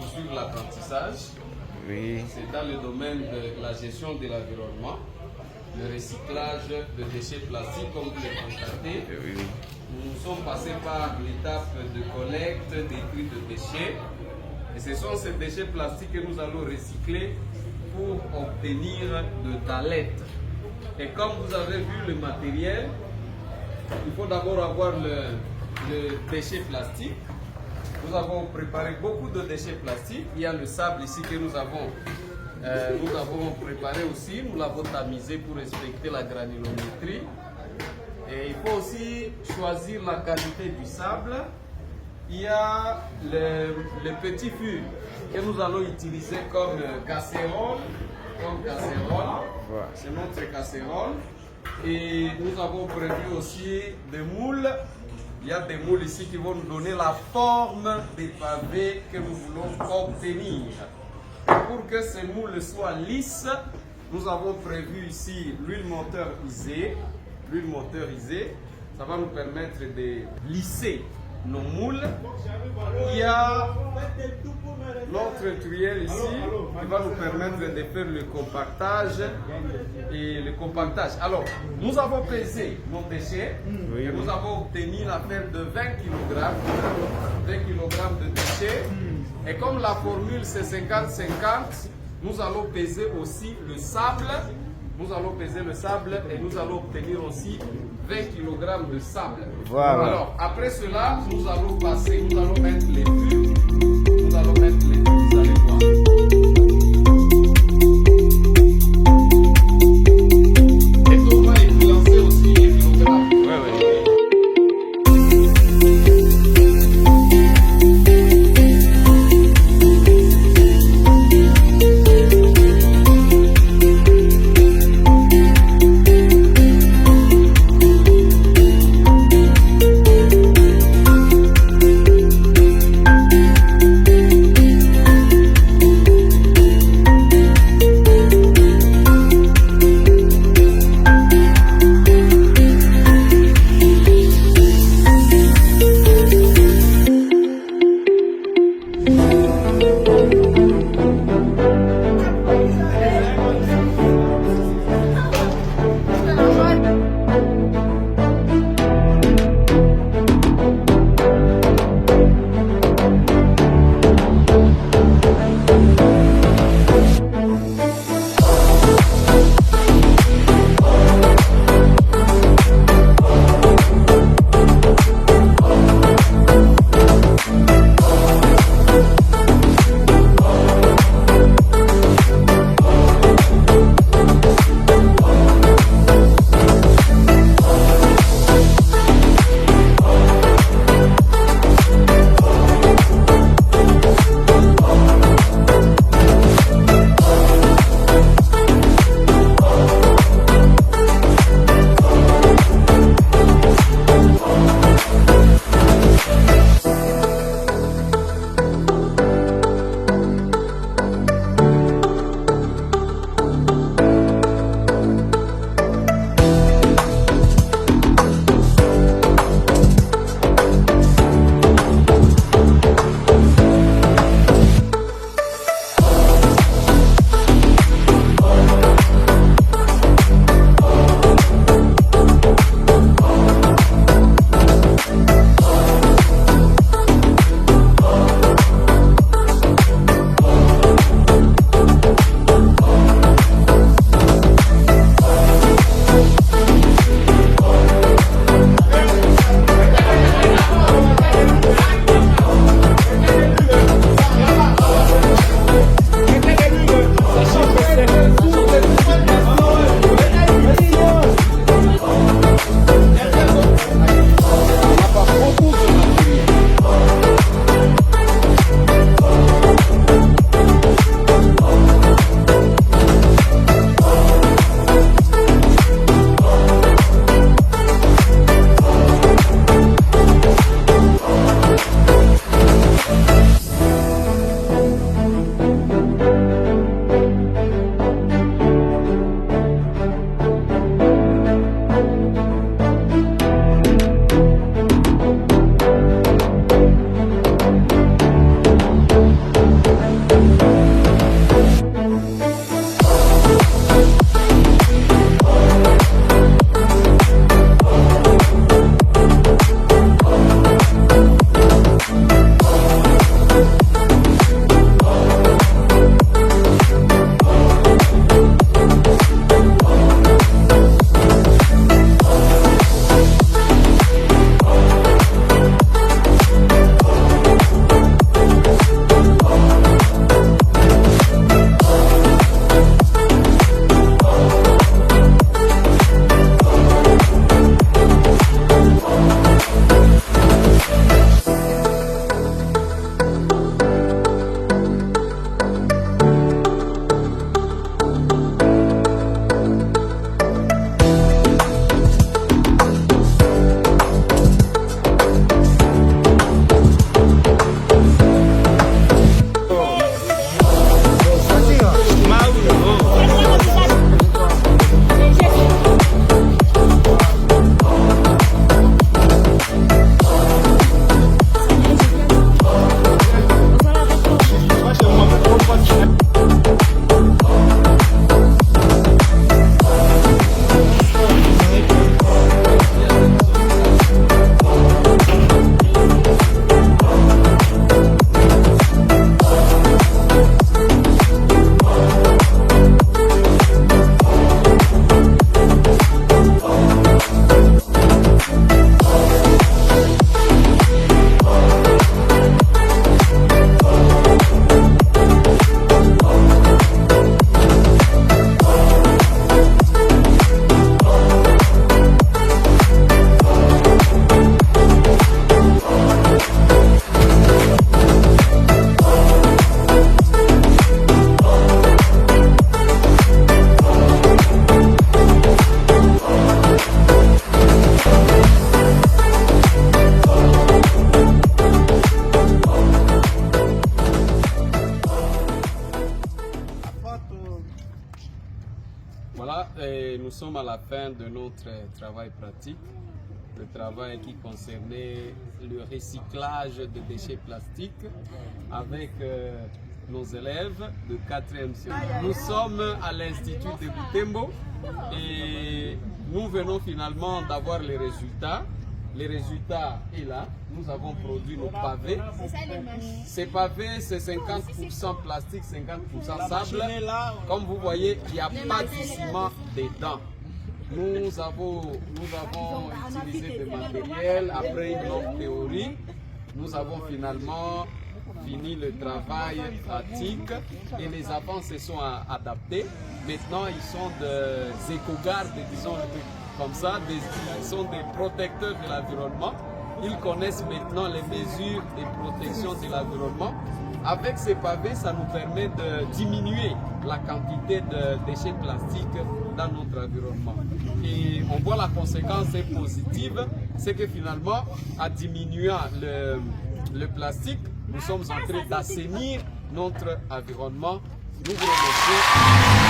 poursuivre l'apprentissage. Oui. C'est dans le domaine de la gestion de l'environnement, le recyclage de déchets plastiques, comme vous le constatez. Oui. Nous sommes passés par l'étape de collecte, des tri de déchets. Et ce sont ces déchets plastiques que nous allons recycler pour obtenir de thalète. Et comme vous avez vu le matériel, il faut d'abord avoir le déchet plastique. Nous avons préparé beaucoup de déchets plastiques. Il y a le sable ici que nous avons préparé aussi. Nous l'avons tamisé pour respecter la granulométrie. Et il faut aussi choisir la qualité du sable. Il y a les petits fûts que nous allons utiliser comme casserole. Voilà. C'est notre casserole. Et nous avons prévu aussi des moules. Il y a des moules ici qui vont nous donner la forme des pavés que nous voulons obtenir. Pour que ces moules soient lisses, nous avons prévu ici l'huile motorisée. L'huile motorisée, ça va nous permettre de lisser nos moules. Il y a notre tuyère ici qui va nous permettre de faire le compactage et le compactage. Alors, nous avons pesé nos déchets et nous avons obtenu l'affaire de 20 kg, 20 kg de déchets. Et comme la formule c'est 50-50, nous allons peser aussi le sable. Nous allons peser le sable et nous allons obtenir aussi 20 kg de sable. Voilà. Alors, après cela, nous allons passer, nous allons mettre les fûts. Nous allons mettre les fûts, vous allez voir. Et on va influencer aussi les kilogrammes. nous sommes à la fin de notre travail pratique, le travail qui concernait le recyclage de déchets plastiques avec nos élèves de 4e cycle. Nous sommes à l'Institut de Butembo et nous venons finalement d'avoir les résultats. Les résultats est là. Nous avons produit nos pavés. Ces pavés, c'est 50% plastique, 50% sable. Comme vous voyez, il n'y a pas de ciment dedans. Nous avons utilisé des matériels après une longue théorie. Nous avons finalement fini le travail pratique et les enfants se sont adaptés. Maintenant, ils sont des éco-gardes, disons comme ça, ils sont des protecteurs de l'environnement. Ils connaissent maintenant les mesures de protection de l'environnement. Avec ces pavés, ça nous permet de diminuer la quantité de déchets plastiques dans notre environnement. Et on voit la conséquence positive, c'est que finalement, en diminuant le plastique, nous sommes en train d'assainir notre environnement. Nous vous remercions.